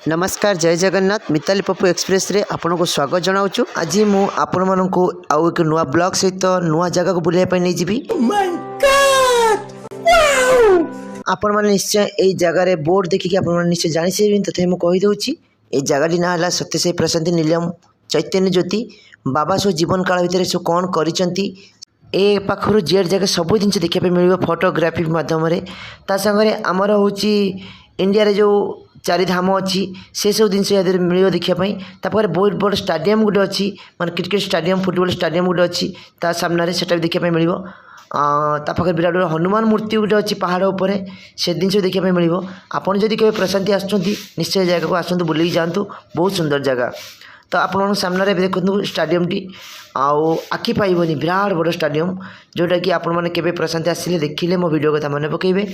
नमस्कार जय जगन्नाथ मिताली पप्पू एक्सप्रेस रे आपन को स्वागत जनाऊँ। आज मु आपण मानक आउ एक नुआ ब्लॉग सहित नुआ जगह को बुलाइया नहीं जीवी। आपण मैंने निश्चय यही जगार बोर्ड देखिए आप निश्चय जानी सारे तथा मुझे कहीदे ये जगह ना है सत्यसाई प्रशांति निलयम चैतन्य ज्योति बाबा सो जीवन काल भितर सो कौन कर पाखर जेड जगह सब जिन देखा मिल फोटोग्राफी मध्यम सागर आमर हूँ इंडिया रे जो चारि धाम अच्छी से सब जिन मिल देखापी बहुत बड़ स्टाडियम गोटे अच्छी माने क्रिकेट स्टाडियम फुटबॉल स्टाडियम गोटे अच्छी ता सामने से देखापी मिल पाखे विराट बड़ हनुमान मूर्ति गोटे अच्छी पहाड़ उपर से जिन देखापी मिल आपड़ जदि कभी प्रशांति आसुँच निश्चय जगह को आसतु बुलिक जातु बहुत सुंदर जगह। तो आपण सामने देखु स्टाडियम टी आउ आखि पाइबनी विराट बड़ स्टाडियम जोटा कि आपण मैंने केवे प्रशांति आसिले देखिले मो वीडियो कथा मन पकेबे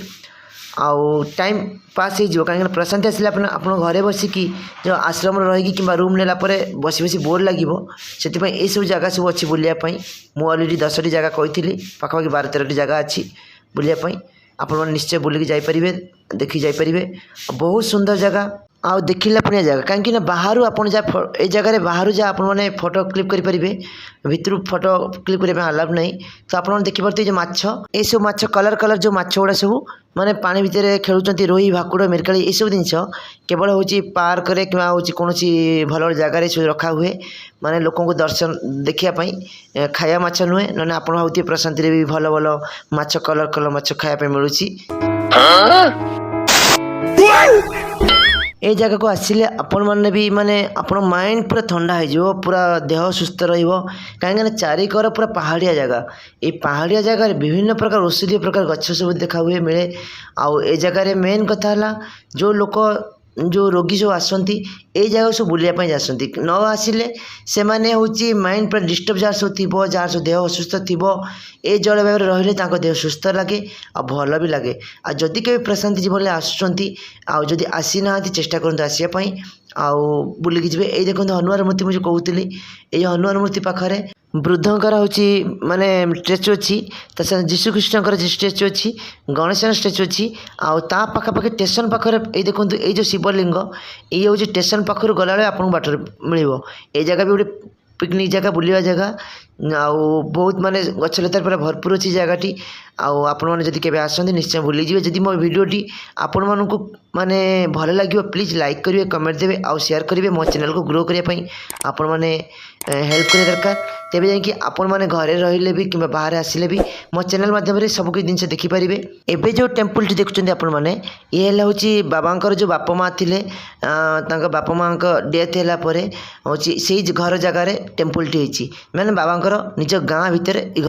आउ टाइम पास हो कहीं प्रशांति आसिले आप घरे बसिकी जो आश्रम रही कि रूम नेला बसी बसी बोर लगे से ये सब जगह सब अच्छी बुलायापी मुझे अलरेडी 10टी जगह कही पाखापाखि 12-13टी जगह अच्छी बुलायापी आपण निश्चय बुलिक जापरें देखी जापरें बहुत सुंदर जगह आउ देखिला पुनिया जगह कहीं बाहर आपड़ जहाँ ये जगह बाहर जहाँ आपने फोटो क्लिक करेंगे भितर फोटो क्लिक करने अलाउ नहीं। तो आप देखिपे जो माछ ये सब माछ कलर कलर जो माछ गुड़ा सब माने पानी भितर खेलुंट रोही भाकुड़ मिरकाली ये सब जिनस केवल हूँ पार्क रे कि कौन भल जगार रखा हुए माने लोक को दर्शन देखापी खाया माछ नुहे ना आप भावुए प्रशांति भी भल भल माछ कलर कलर माछ खायापी मिलूँ। ये जगह को आसिले आपण मैंने भी माने आपण माइंड पूरा ठंडा हो पूरा देह सुस्थ रही चारिकर पूरा पहाड़िया जगह ये पहाड़िया जगह विभिन्न प्रकार औषधीय प्रकार गछ सब देखा हुए मिले आउ ए जगह मेन कथा है जो लोक जो रोगी सब आसती ये जगह सब बुलायापी जाती न आसिले से माने हूँ माइंड पूरा डिस्टर्ब जार सब थी जार सब देह असुस्थ थी ये जलवायु रही देह सुस्थ लगे आ भल भी लगे आ जदि कभी प्रशांति जीवन आसुँच आदि आसी ना चेष्टा करूँ आसपाई आउ बुलिकी जी ये देखो हनुमान मूर्ति मुझे कहूली ये हनुमान मूर्ति पाखे वृद्धकर हूँ माने स्टेचु अच्छी जीशुकृष्णकर स्टेचु अच्छी गणेश स्टेचु अच्छी आउ ता पाखापाखि स्टेशन पाखे ये देखो ये जो शिवलिंग ये हूँ स्टेशन पाखर गला आपको बाटर मिल ये जगह भी गोटे पिकनिक जगह बुलवा जगह आउ बहुत माने गछलतार पूरा भरपूर अच्छी जगहटी आपण मैंने जब केवे आसते निश्चय भूली जी जदि मो भिडटी आपण मानू माने भल लगे प्लीज लाइक करेंगे कमेंट देवे आउ शेयर करेंगे मो चैनल को ग्रो करने आपण मैंने हेल्प करने दरकार तेज जाकि आपण मैंने घरे रहिले भी कि बाहर आसिले भी मो चैनल माध्यम सब कुछ जिन देखिपारे। एबे जो टेम्पल टी देखुं आपण मैंने ये हूँ बाबांकर जो बापा माँ थे बापा माँ डेथ है हूँ से घर जगार टेम्पल टी मैंने बाबांकर निज गाँ भितर